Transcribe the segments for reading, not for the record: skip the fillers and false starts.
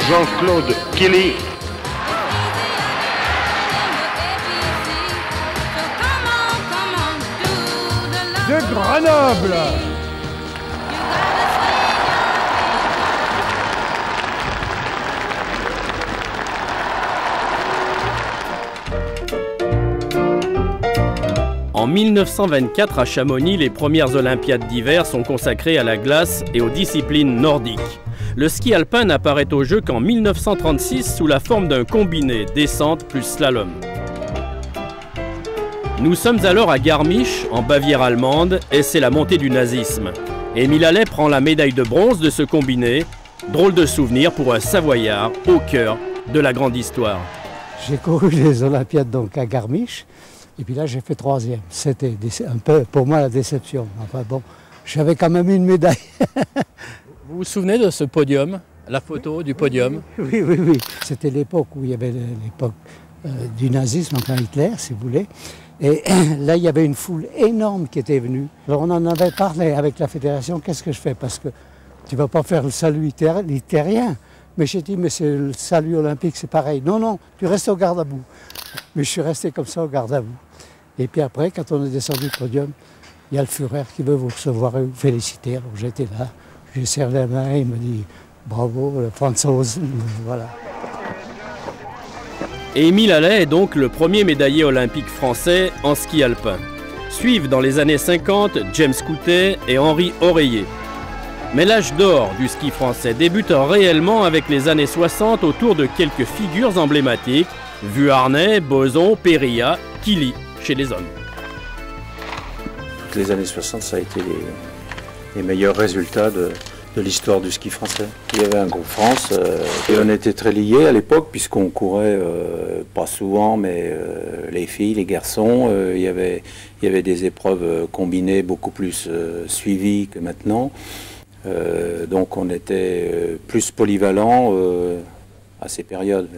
Jean-Claude Kelly. De Grenoble. En 1924, à Chamonix, les premières Olympiades d'hiver sont consacrées à la glace et aux disciplines nordiques. Le ski alpin n'apparaît au jeu qu'en 1936 sous la forme d'un combiné descente plus slalom. Nous sommes alors à Garmisch, en Bavière allemande, et c'est la montée du nazisme. Émile Allais prend la médaille de bronze de ce combiné. Drôle de souvenir pour un Savoyard au cœur de la grande histoire. J'ai couru les Olympiades donc à Garmisch, et puis là j'ai fait 3e. C'était un peu pour moi la déception. Enfin bon, j'avais quand même une médaille. Vous vous souvenez de ce podium, la photo du podium? Oui. C'était l'époque où il y avait l'époque du nazisme, enfin Hitler si vous voulez. Et là il y avait une foule énorme qui était venue. Alors on en avait parlé avec la fédération, qu'est-ce que je fais? Parce que tu ne vas pas faire le salut hitlérien. Mais j'ai dit, mais c'est le salut olympique, c'est pareil. Non, tu restes au garde à vous. Mais je suis resté comme ça au garde à vous. Et puis après, quand on est descendu du podium, il y a le Führer qui veut vous recevoir et vous féliciter. Alors j'étais là. J'ai serré la main, il me dit bravo, le Franzose, voilà. Émile Allais est donc le premier médaillé olympique français en ski alpin. Suivent dans les années 50 James Coutet et Henri Oreiller. Mais l'âge d'or du ski français débute réellement avec les années 60 autour de quelques figures emblématiques, Vuarnet, Boson, Périlla, Killy chez les hommes. Les années 60, ça a été les meilleurs résultats de l'histoire du ski français. Il y avait un groupe France et on était très liés à l'époque puisqu'on courait pas souvent, mais les filles, les garçons, il y avait des épreuves combinées beaucoup plus suivies que maintenant. Donc on était plus polyvalent à ces périodes.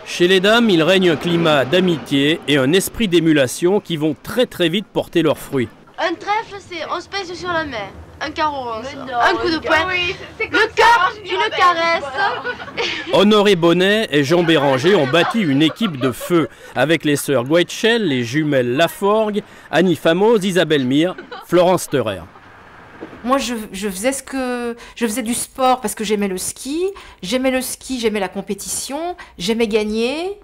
Chez les dames, il règne un climat d'amitié et un esprit d'émulation qui vont très vite porter leurs fruits. Un trèfle, c'est on se pèse sur la main. Un carreau, un coup de poing, le cœur, une caresse. Honoré Bonnet et Jean Béranger ont bâti une équipe de feu avec les sœurs Goetschel, les jumelles Laforgue, Annie Famos, Isabelle Mir, Florence Steurer. Moi, je faisais du sport parce que j'aimais le ski, j'aimais la compétition, j'aimais gagner.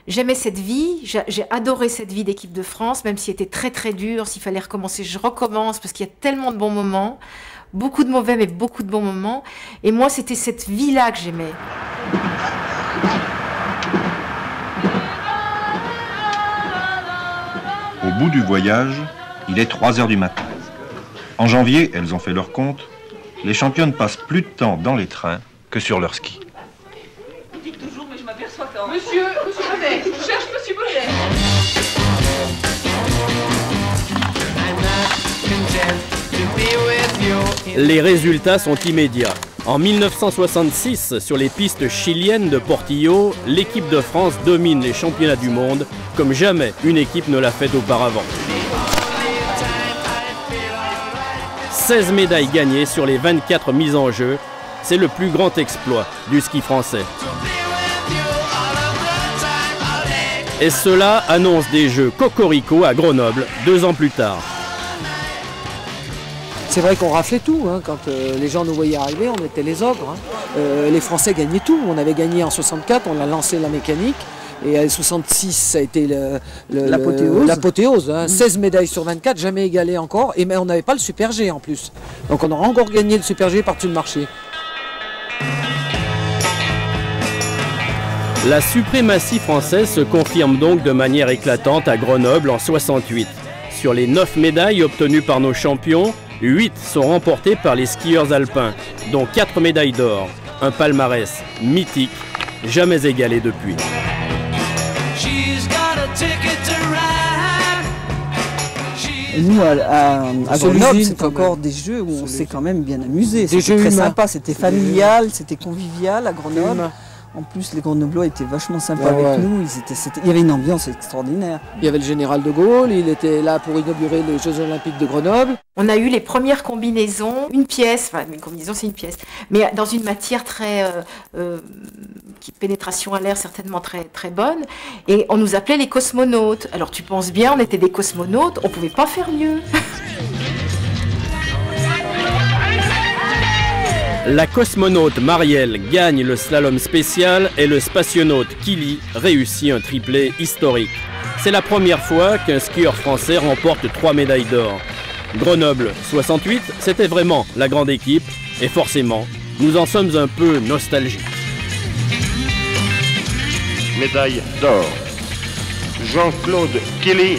J'aimais cette vie, j'ai adoré cette vie d'équipe de France, même si elle était très dure, s'il fallait recommencer, je recommence, parce qu'il y a tellement de bons moments, beaucoup de mauvais, mais beaucoup de bons moments. Et moi, c'était cette vie-là que j'aimais. Au bout du voyage, il est 3 h du matin. En janvier, elles ont fait leur compte, les championnes passent plus de temps dans les trains que sur leur ski. Monsieur Bonnet, je cherche Monsieur Bonnet. Les résultats sont immédiats. En 1966, sur les pistes chiliennes de Portillo, l'équipe de France domine les championnats du monde comme jamais une équipe ne l'a fait auparavant. 16 médailles gagnées sur les 24 mises en jeu, c'est le plus grand exploit du ski français. Et cela annonce des Jeux Cocorico à Grenoble 2 ans plus tard. C'est vrai qu'on raflait tout, hein. Quand les gens nous voyaient arriver, on était les ogres. Hein. Les Français gagnaient tout. On avait gagné en 64, on a lancé la mécanique. Et en 66, ça a été l'apothéose. Hein. 16 médailles sur 24, jamais égalé encore. Et mais on n'avait pas le Super G en plus. Donc on a encore gagné le Super G par-dessus le marché. La suprématie française se confirme donc de manière éclatante à Grenoble en 68. Sur les 9 médailles obtenues par nos champions, 8 sont remportées par les skieurs alpins, dont 4 médailles d'or. Un palmarès mythique, jamais égalé depuis. Et nous, à Grenoble, c'est encore des jeux où on s'est quand même bien amusé. C'était très sympa, c'était familial, c'était convivial à Grenoble. En plus, les Grenoblois étaient vachement sympas avec nous. Il y avait une ambiance extraordinaire. Il y avait le général de Gaulle, il était là pour inaugurer les Jeux Olympiques de Grenoble. On a eu les premières combinaisons, une pièce, enfin une combinaison c'est une pièce, mais dans une matière très, pénétration à l'air certainement très, très bonne. Et on nous appelait les cosmonautes. Alors tu penses bien, on était des cosmonautes, on pouvait pas faire mieux. La cosmonaute Marielle gagne le slalom spécial et le spationaute Kili réussit un triplé historique. C'est la première fois qu'un skieur français remporte 3 médailles d'or. Grenoble 68, c'était vraiment la grande équipe et forcément, nous en sommes un peu nostalgiques. Médaille d'or. Jean-Claude Kelly.